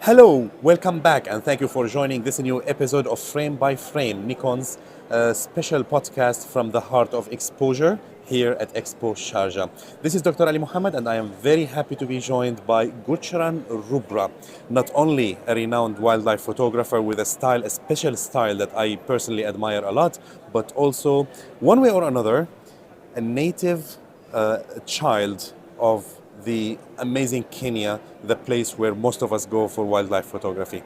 Hello, welcome back, and thank you for joining this new episode of Frame by Frame, Nikon's special podcast from the heart of Xposure here at Expo Sharjah. This is Dr. Ali Muhammad, and I am very happy to be joined by Guchran Rubra, not only a renowned wildlife photographer with a special style that I personally admire a lot, but also, one way or another, a native child of the amazing Kenya, the place where most of us go for wildlife photography.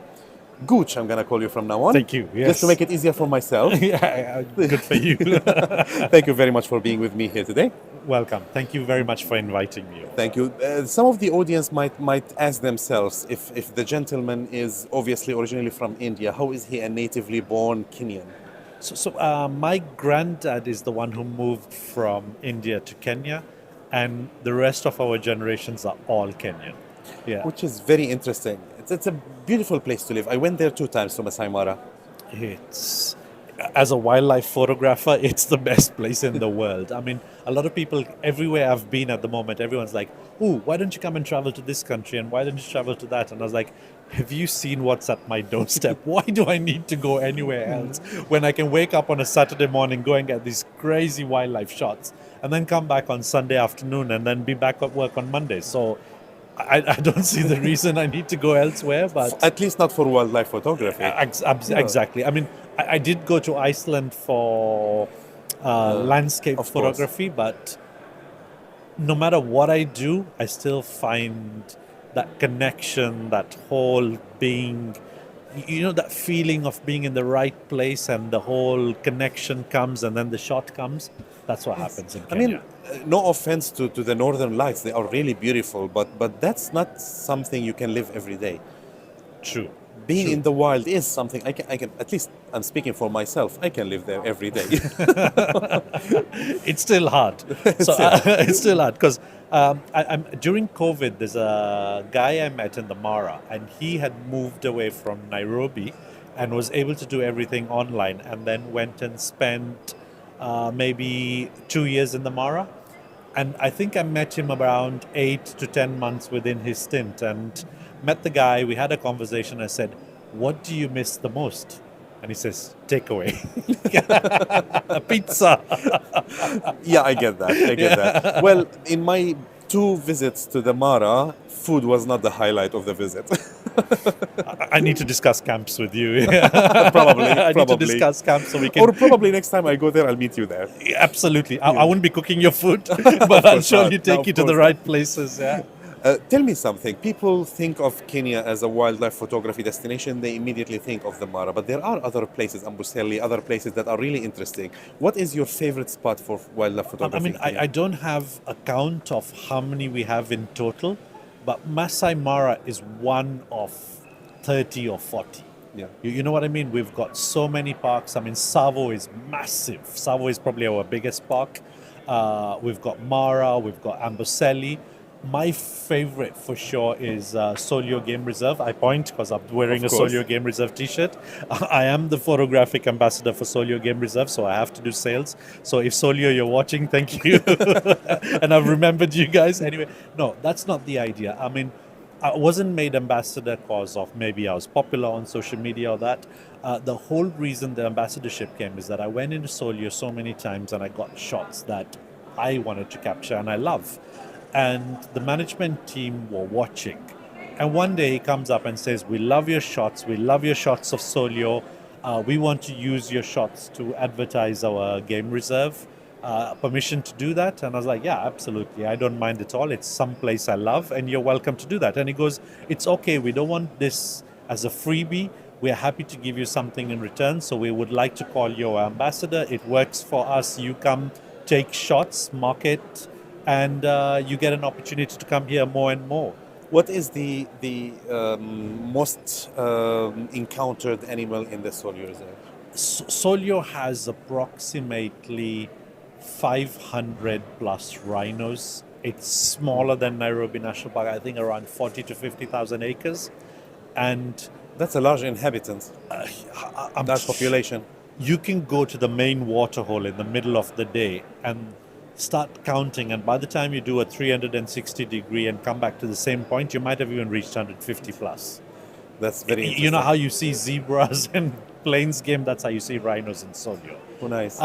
Gooch, I'm going to call you from now on. Thank you. Yes. Just to make it easier for myself. Yeah, good for you. Thank you very much for being with me here today. Welcome. Thank you very much for inviting me. Thank you. Some of the audience might ask themselves if the gentleman is obviously originally from India, how is he a natively born Kenyan? So my granddad is the one who moved from India to Kenya, and the rest of our generations are all Kenyan. Yeah. Which is very interesting. It's a beautiful place to live. I went there 2 times to Masai Mara. It's, as a wildlife photographer, it's the best place in the world. I mean, a lot of people, everywhere I've been at the moment, everyone's like, "Ooh, why don't you come and travel to this country? And why don't you travel to that?" And I was like, have you seen what's at my doorstep? Why do I need to go anywhere else when I can wake up on a Saturday morning, go and get these crazy wildlife shots, and then come back on Sunday afternoon and then be back at work on Monday? So I don't see the reason I need to go elsewhere. But At least not for wildlife photography. Exactly. I mean, I did go to Iceland for landscape of course. photography, but no matter what I do, I still find that connection, that whole being, that feeling of being in the right place, and the whole connection comes and then the shot comes. That's what happens in Kenya. I mean, no offense to the Northern Lights, they are really beautiful, but that's not something you can live every day. True. Being True. in the wild is something I can, at least I'm speaking for myself, I can live there every day. It's still hard. So it's still hard because I'm during COVID. There's a guy I met in the Mara, and he had moved away from Nairobi, and was able to do everything online, and then went and spent maybe 2 years in the Mara. And I think I met him around 8 to 10 months within his stint, and met the guy. We had a conversation. I said, "What do you miss the most?" And he says, "Takeaway, pizza." Yeah, I get that. I get that. Well, in my 2 visits to the Mara, food was not the highlight of the visit. I need to discuss camps with you. Probably. I need to discuss camps so we can. Or probably next time I go there, I'll meet you there. Absolutely. I won't be cooking your food, but I'll surely not. No, take of you to the course right places. Yeah. Tell me something. People think of Kenya as a wildlife photography destination. They immediately think of the Mara, but there are other places, Amboseli, other places that are really interesting. What is your favorite spot for wildlife I photography? mean, I don't have a count of how many we have in total, but Masai Mara is one of 30 or 40. Yeah. You know what I mean? We've got so many parks. I mean, Savo is massive. Savo is probably our biggest park. We've got Mara, we've got Amboseli. My favorite for sure is Solio Game Reserve. I point because I'm wearing a Of course. Solio Game Reserve t-shirt. I am the photographic ambassador for Solio Game Reserve, so I have to do sales. So if Solio, you're watching, thank you. And I've remembered you guys. Anyway, no, that's not the idea. I mean, I wasn't made ambassador because of maybe I was popular on social media or that. The whole reason the ambassadorship came is that I went into Solio so many times and I got shots that I wanted to capture and I love. And the management team were watching. And one day he comes up and says, "We love your shots. We love your shots of Solio. We want to use your shots to advertise our game reserve. Permission to do that?" And I was like, "Yeah, absolutely. I don't mind at all. It's some place I love and you're welcome to do that." And he goes, "It's okay. We don't want this as a freebie. We're happy to give you something in return. So we would like to call you our ambassador. It works for us. You come, take shots, market, and you get an opportunity to come here more and more." What is the most encountered animal in the Solio Reserve? Solio has approximately 500 plus rhinos. It's smaller than Nairobi National Park, I think around 40 to 50,000 acres. And That's a large inhabitant, I'm large population. You can go to the main waterhole in the middle of the day and start counting, and by the time you do a 360 degree and come back to the same point, you might have even reached 150 plus. That's very interesting. You know how you see zebras in plains game? That's how you see rhinos in Solio. Oh, nice.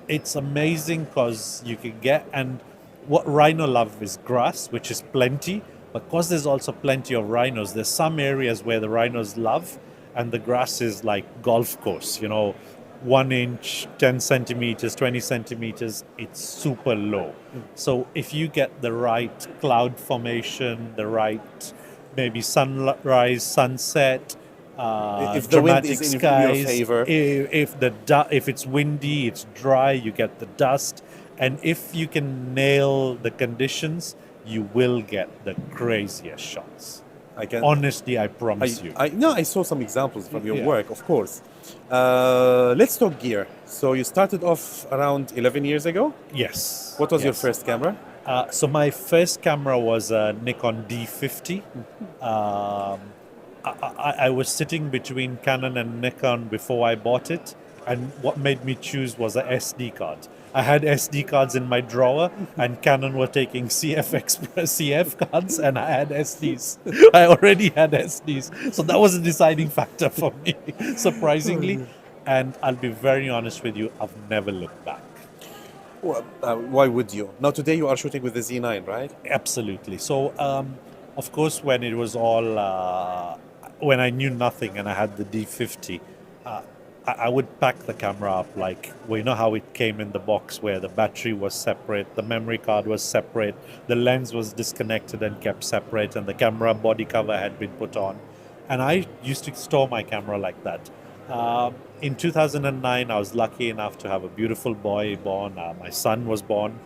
It's amazing because you can get, and what rhino love is grass, which is plenty. But because there's also plenty of rhinos, there's some areas where the rhinos love, and the grass is like golf course. 1 inch, 10 centimeters, 20 centimeters. It's super low. So if you get the right cloud formation, the right maybe sunrise, sunset, If the wind dramatic is in your skies. favor. If it's windy, it's dry, you get the dust, and if you can nail the conditions, you will get the craziest shots. I can. Honestly, I promise you. I saw some examples from your Yeah. work, of course. Let's talk gear. So you started off around 11 years ago. Yes. What was your Yes. first camera? So my first camera was a Nikon D50. I was sitting between Canon and Nikon before I bought it, and what made me choose was a SD card. I had SD cards in my drawer, and Canon were taking CF cards, and I had SDs. I already had SDs, so that was a deciding factor for me, surprisingly. And I'll be very honest with you, I've never looked back. Well, why would you? Now today you are shooting with the Z9, right? Absolutely. So, of course, when it was all, when I knew nothing and I had the D50, I would pack the camera up like, well, you know how it came in the box where the battery was separate, the memory card was separate, the lens was disconnected and kept separate, and the camera body cover had been put on. And I used to store my camera like that. In 2009, I was lucky enough to have a beautiful boy born. My son was born.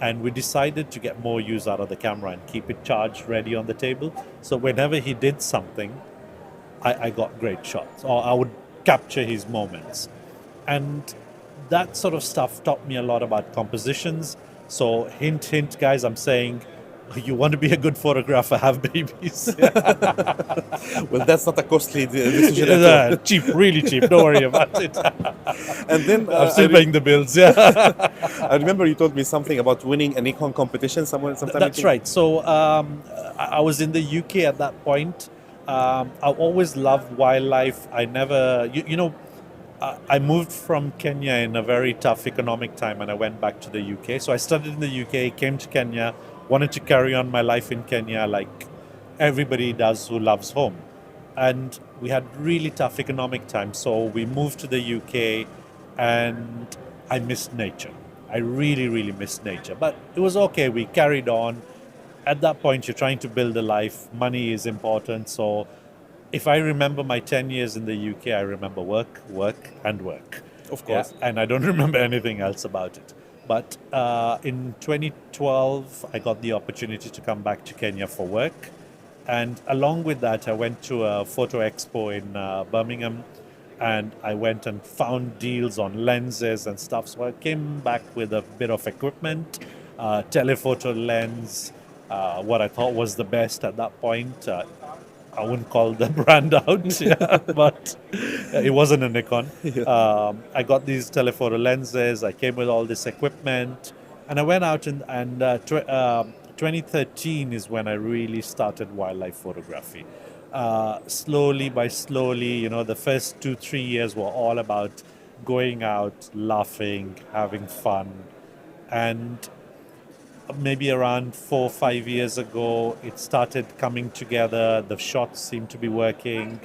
And we decided to get more use out of the camera and keep it charged, ready on the table. So whenever he did something, I got great shots, or I would capture his moments. And that sort of stuff taught me a lot about compositions. So hint, hint, guys, I'm saying, you want to be a good photographer, have babies. Well, that's not a costly decision at all. Cheap, really cheap. Don't worry about it. And then I'm still paying the bills. Yeah. I remember you told me something about winning a Nikon competition somewhere. Sometime That's right. So I was in the UK at that point. I always loved wildlife. I never, I moved from Kenya in a very tough economic time, and I went back to the UK. So I studied in the UK, came to Kenya, wanted to carry on my life in Kenya like everybody does who loves home. And we had really tough economic times. So we moved to the UK, and I missed nature. I really, really missed nature. But it was okay. We carried on. At that point, you're trying to build a life. Money is important. So if I remember my 10 years in the UK, I remember work, and work. Of course. Yeah, and I don't remember anything else about it. But in 2012, I got the opportunity to come back to Kenya for work. And along with that, I went to a photo expo in Birmingham, and I went and found deals on lenses and stuff. So I came back with a bit of equipment, telephoto lens, what I thought was the best at that point. I wouldn't call the brand out, yeah, but it wasn't a Nikon. I got these telephoto lenses. I came with all this equipment, and I went out and 2013 is when I really started wildlife photography. Slowly by slowly, the first 2-3 years were all about going out, laughing, having fun, and maybe around 4 or 5 years ago, it started coming together. The shots seemed to be working.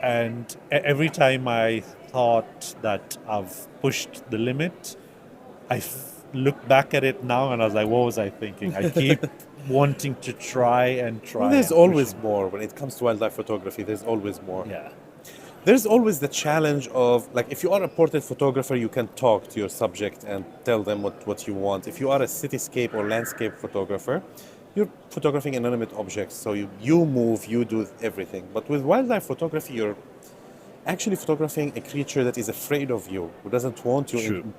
And every time I thought that I've pushed the limit, I look back at it now and I was like, what was I thinking? I keep wanting to try and try. Well, there's and always more when it comes to wildlife photography. There's always more. Yeah. There's always the challenge of, like, if you are a portrait photographer, you can talk to your subject and tell them what you want. If you are a cityscape or landscape photographer, you're photographing inanimate objects, so you move, you do everything. But with wildlife photography, you're actually photographing a creature that is afraid of you, who doesn't want you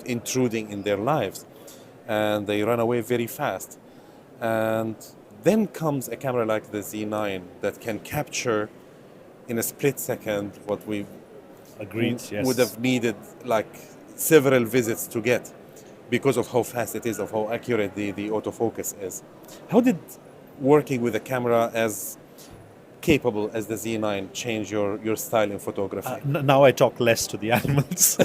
intruding in their lives. And they run away very fast. And then comes a camera like the Z9 that can capture in a split second what we would have needed like several visits to get, because of how fast it is, of how accurate the autofocus is. How did working with a camera as capable as the Z9 change your style in photography? Now I talk less to the animals.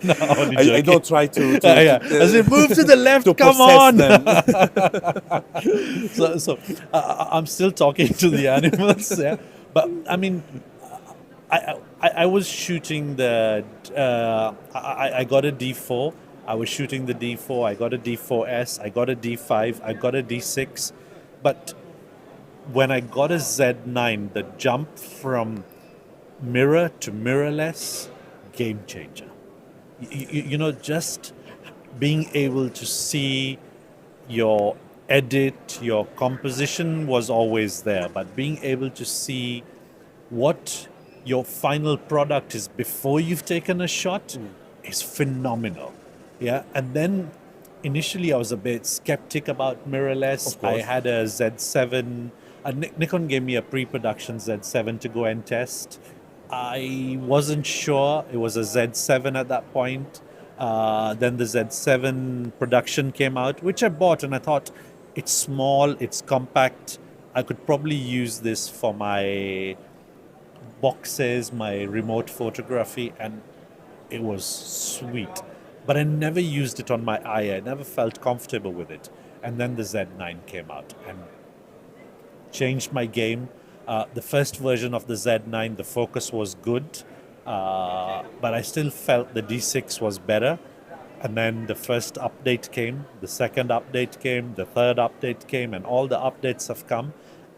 No, only I joking. don't try to Yeah. As they move to the left, to come possess on. them. So I'm still talking to the animals. Yeah, but I mean, I was shooting the. I got a D4. I was shooting the D4. I got a D4S. I got a D5. I got a D6, but when I got a Z9, the jump from mirror to mirrorless, game changer. You know, just being able to see your edit, your composition was always there, but being able to see what your final product is before you've taken a shot is phenomenal. Yeah, and then initially I was a bit skeptic about mirrorless. Of course. I had a Z7. Nikon gave me a pre-production Z7 to go and test. I wasn't sure. It was a Z7 at that point. Then the Z7 production came out, which I bought, and I thought it's small, it's compact. I could probably use this for my boxes, my remote photography, and it was sweet. But I never used it on my eye. I never felt comfortable with it. And then the Z9 came out and changed my game. The first version of the Z9, the focus was good, but I still felt the D6 was better. And then the first update came, the second update came, the third update came, and all the updates have come.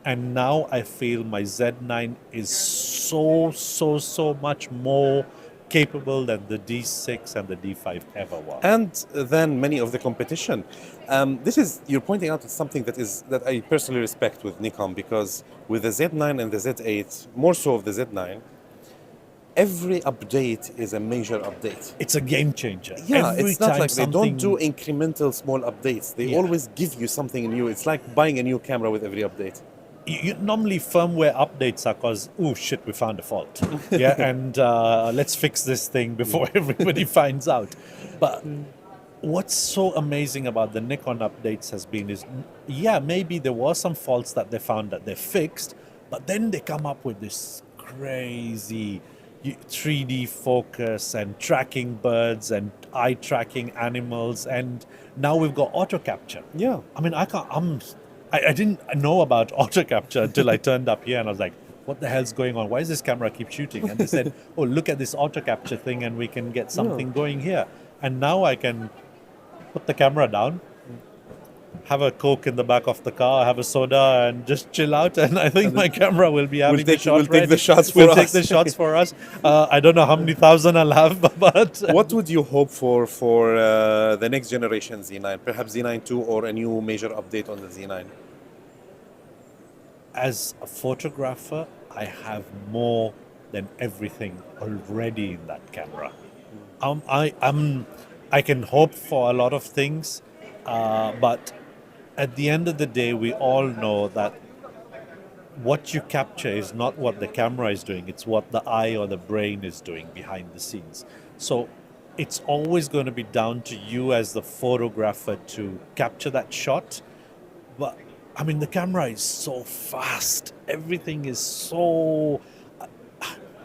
And now I feel my Z9 is so much more capable than the D6 and the D5 ever was. And then many of the competition. You're pointing out something that I personally respect with Nikon, because with the Z9 and the Z8, more so of the Z9, every update is a major update. It's a game changer. Yeah, Every it's not time like they don't something- do incremental small updates. They Yeah. always give you something new. It's like buying a new camera with every update. Normally firmware updates are because, oh shit, we found a fault. Yeah, and let's fix this thing before everybody finds out. But what's so amazing about the Nikon updates has been is, yeah, maybe there were some faults that they found that they fixed, but then they come up with this crazy 3D focus and tracking birds and eye tracking animals, and now we've got auto capture. Yeah. I mean, I didn't know about auto capture until I turned up here and I was like, what the hell's going on? Why does this camera keep shooting? And they said, oh, look at this auto capture thing and we can get something going here. And now I can put the camera down, have a Coke in the back of the car, have a soda, and just chill out. And I think my camera will be having the shot we'll take ready. the shots for We'll us. take the shots for us. I don't know how many thousand I'll have, but What would you hope for the next generation Z9? Perhaps Z9 II or a new major update on the Z9? as a photographer, I have more than everything already in that camera. I can hope for a lot of things, but at the end of the day, we all know that what you capture is not what the camera is doing, it's what the eye or the brain is doing behind the scenes. So it's always going to be down to you as the photographer to capture that shot. But I mean, the camera is so fast. Everything is so...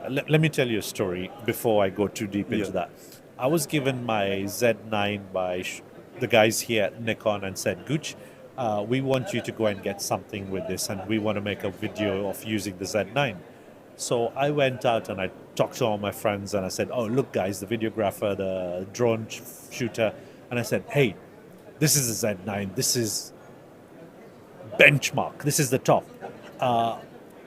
Let me tell you a story before I go too deep into that. I was given my Z9 by the guys here at Nikon and said, Gooch, we want you to go and get something with this and we want to make a video of using the Z9. So I went out and I talked to all my friends and I said, oh, look guys, the videographer, the drone shooter. And I said, hey, this is a Z9. This is benchmark. This is the top.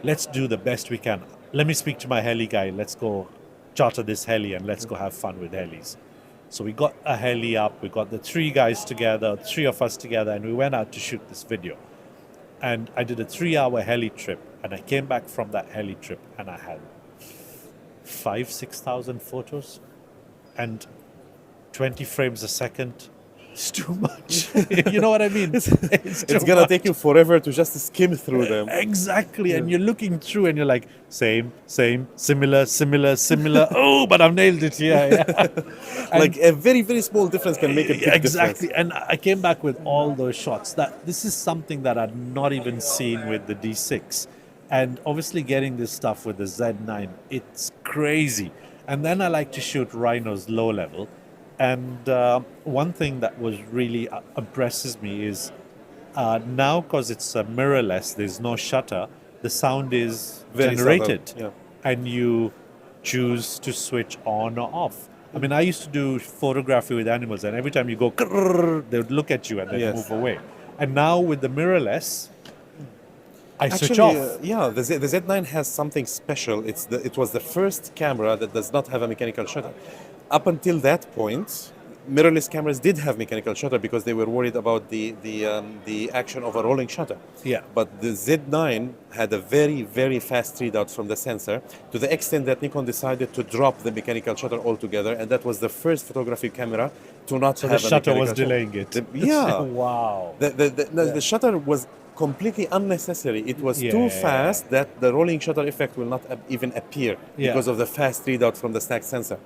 Let's do the best we can. Let me speak to my heli guy. Let's go charter this heli and let's go have fun with helis. So we got a heli up. We got the three of us together, and we went out to shoot this video. And I did a 3-hour heli trip, and I came back from that heli trip and I had 6,000 photos and 20 frames a second, It's too much. You know what I mean? It's It's gonna take you forever to just skim through them. Exactly. And you're looking through and you're like, same, similar, similar, similar. Oh, but I've nailed it. Yeah. Like a very, very small difference can make a big Exactly. difference. And I came back with all those shots. That this is something that I'd not even seen with the D6. And obviously getting this stuff with the Z9, it's crazy. And then I like to shoot rhinos low level. And one thing that was really impresses me is now, because it's mirrorless, there's no shutter, the sound is Very generated. subtle, And you choose to switch on or off. I mean, I used to do photography with animals, and every time you go, "Grrr," they would look at you and then Yes. move away. And now with the mirrorless, I switch Actually, off. the Z9 has something special. It was the first camera that does not have a mechanical shutter. Up until that point, mirrorless cameras did have mechanical shutter because they were worried about the action of a rolling shutter. Yeah. But the Z9 had a very, very fast readout from the sensor, to the extent that Nikon decided to drop the mechanical shutter altogether, and that was the first photography camera to not So have the a shutter mechanical was delaying it. Yeah. Wow. The shutter was completely unnecessary. It was too Yeah. fast that the rolling shutter effect will not even appear because of the fast readout from the stacked sensor.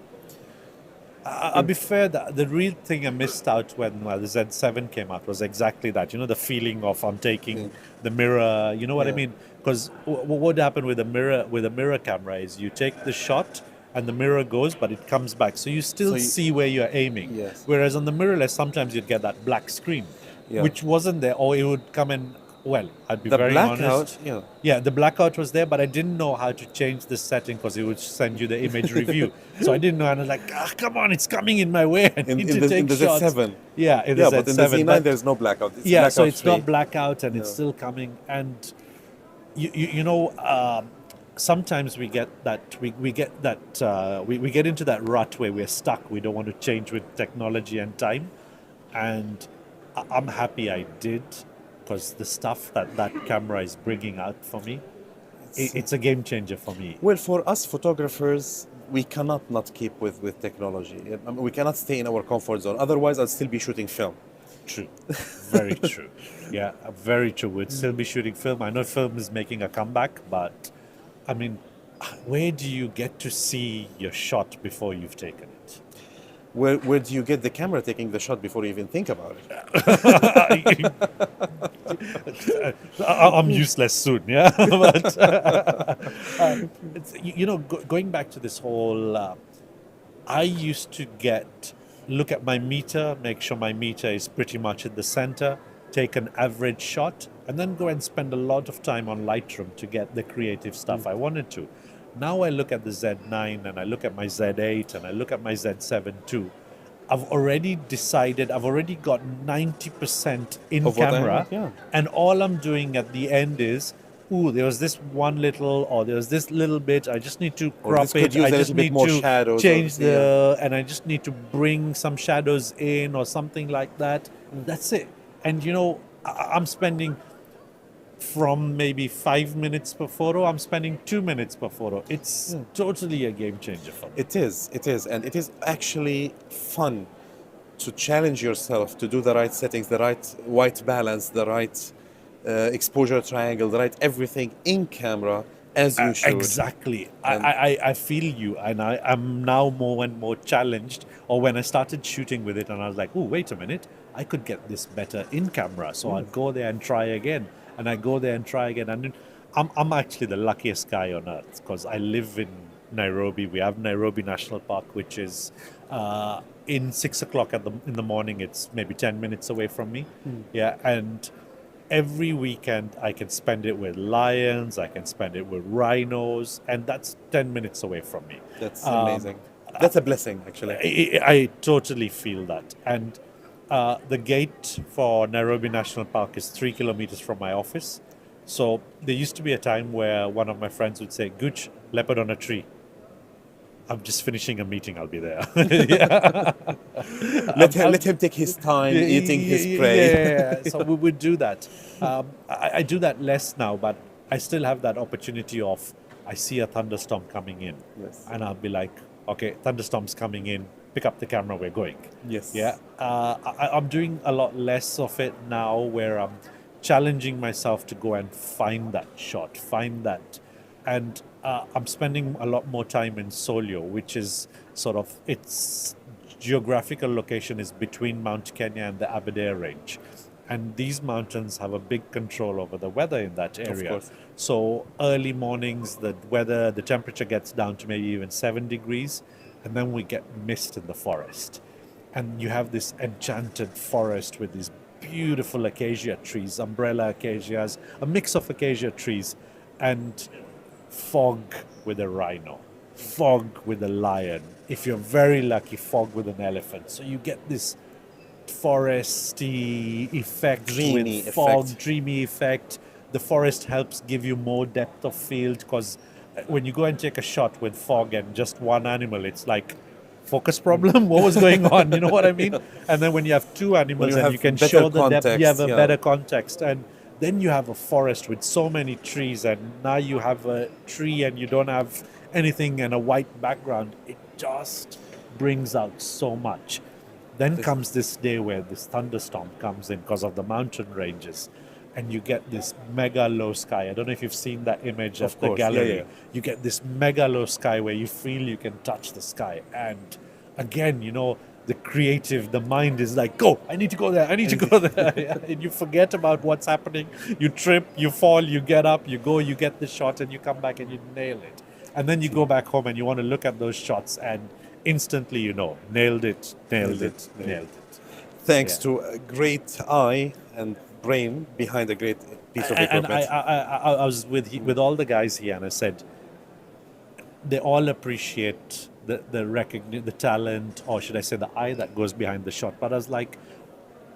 I'll be fair, the real thing I missed out when the Z7 came out was exactly that. You know, the feeling of I'm taking the mirror. You know what I Yeah. mean? Because what happened with a mirror camera is you take the shot and the mirror goes, but it comes back, so you still So you- see where you're aiming. Yes. Whereas on the mirrorless, sometimes you'd get that black screen, Yeah. which wasn't there, or it would come in. Well, I'd be The very blackout, honest. yeah. Yeah, the blackout was there, but I didn't know how to change the setting because it would send you the image review. So I didn't know, and I was like, come on, it's coming in my way. I need to take In the shots. Z7. Yeah, in Yeah, the but in the Z7. Z9 but- there's no blackout. It's yeah, so blackout it's free. not blackout and it's still coming. And you know, sometimes we get that we get into that rut where we're stuck. We don't want to change with technology and time. And I'm happy I did, because the stuff that camera is bringing out for me, it's a game changer for me. Well, for us photographers, we cannot not keep with technology. I mean, we cannot stay in our comfort zone. Otherwise, I'll still be shooting film. True. Very true. Yeah, very true. We'd still be shooting film. I know film is making a comeback, but I mean, where do you get to see your shot before you've taken it? Where do you get the camera taking the shot before you even think about it? I'm useless soon, yeah. But you know, going back to this whole, I used to look at my meter, make sure my meter is pretty much in the center, take an average shot, and then go and spend a lot of time on Lightroom to get the creative stuff I wanted to. Now I look at the Z9 and I look at my Z8 and I look at my Z7 too. I've already decided, I've already got 90% in Of what I camera, want, yeah. and all I'm doing at the end is, there was this one little, or there was this little bit, I just need to Or crop this could it, use I a just little bit need more to shadows, change or- and I just need to bring some shadows in or something like that. That's it. And you know, I'm spending, from maybe 5 minutes per photo, I'm spending 2 minutes per photo. It's totally a game changer for me. It is, and it is actually fun to challenge yourself to do the right settings, the right white balance, the right exposure triangle, the right everything in camera as you should. Exactly. And- I feel you, and I'm now more and more challenged. Or when I started shooting with it, and I was like, oh, wait a minute, I could get this better in camera. So I'd go there and try again, and I go there and try again. And I'm actually the luckiest guy on earth, because I live in Nairobi. We have Nairobi National Park, which is in 6 o'clock in the morning. It's maybe 10 minutes away from me. Yeah, and every weekend I can spend it with lions, I can spend it with rhinos, and that's 10 minutes away from me. That's amazing. That's a blessing, actually. I totally feel that. And the gate for Nairobi National Park is 3 kilometers from my office. So there used to be a time where one of my friends would say, Gooch, leopard on a tree. I'm just finishing a meeting, I'll be there. Yeah. Let him take his time eating his prey. Yeah. So we would do that. I do that less now, but I still have that opportunity of, I see a thunderstorm coming in. Yes. And I'll be like, okay, thunderstorm's coming in. pick up the camera, we're going. Yes. Yeah. I'm doing a lot less of it now, where I'm challenging myself to go and find that shot, find that. And I'm spending a lot more time in Solio, which is sort of, its geographical location is between Mount Kenya and the Aberdare Range. And these mountains have a big control over the weather in that area. course. So early mornings, the temperature gets down to maybe even 7 degrees, and then we get mist in the forest. And you have this enchanted forest with these beautiful acacia trees, umbrella acacias, a mix of acacia trees, and fog with a rhino, fog with a lion. If you're very lucky, fog with an elephant. So you get this foresty effect, Dreamy with fog, effect. dreamy effect. The forest helps give you more depth of field, because when you go and take a shot with fog and just one animal, it's like, focus problem. What was going on? You know what I mean? And then when you have two animals you and have you can better show the depth, you have context, a yeah. better context. And then you have a forest with so many trees, and now you have a tree and you don't have anything and a white background. It just brings out so much. Then comes this day where this thunderstorm comes in because of the mountain ranges, and you get this mega low sky. I don't know if you've seen that image Of of the course, yeah, gallery. yeah. You get this mega low sky where you feel you can touch the sky. And again, the creative, the mind is like, go, I need to go there, I need to go there. Yeah, and you forget about what's happening. You trip, you fall, you get up, you go, you get the shot, and you come back and you nail it. And then you go back home and you want to look at those shots, and instantly nailed it. Thanks Yeah. to a great eye and brain behind a great piece of And equipment. I was with all the guys here, and I said they all appreciate the talent, or should I say the eye that goes behind the shot. But I was like,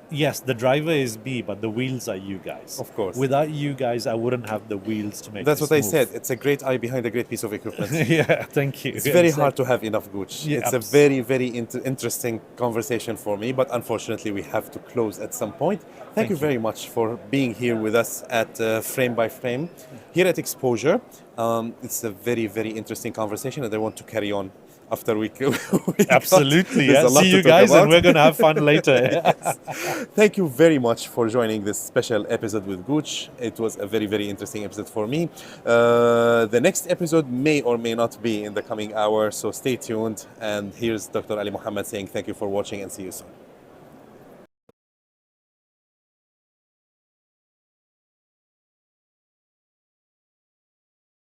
yes, the driver is me, but the wheels are you guys. Of course. Without you guys, I wouldn't have the wheels to make That's this what I move. said. It's a great eye behind a great piece of equipment. Yeah, thank you. It's very hard to have enough gooch. Yeah, It's a very, very interesting conversation for me, but unfortunately we have to close at some point. Thank you very much for being here with us at Frame by Frame here at Xposure. It's a very, very interesting conversation, and I want to carry on after we Absolutely. There's Yeah. a lot See to you talk guys, about. and we're going to have fun later. Thank you very much for joining this special episode with Gooch. It was a very, very interesting episode for me. The next episode may or may not be in the coming hour, so stay tuned. And here's Dr. Ali Muhammad saying thank you for watching, and see you soon.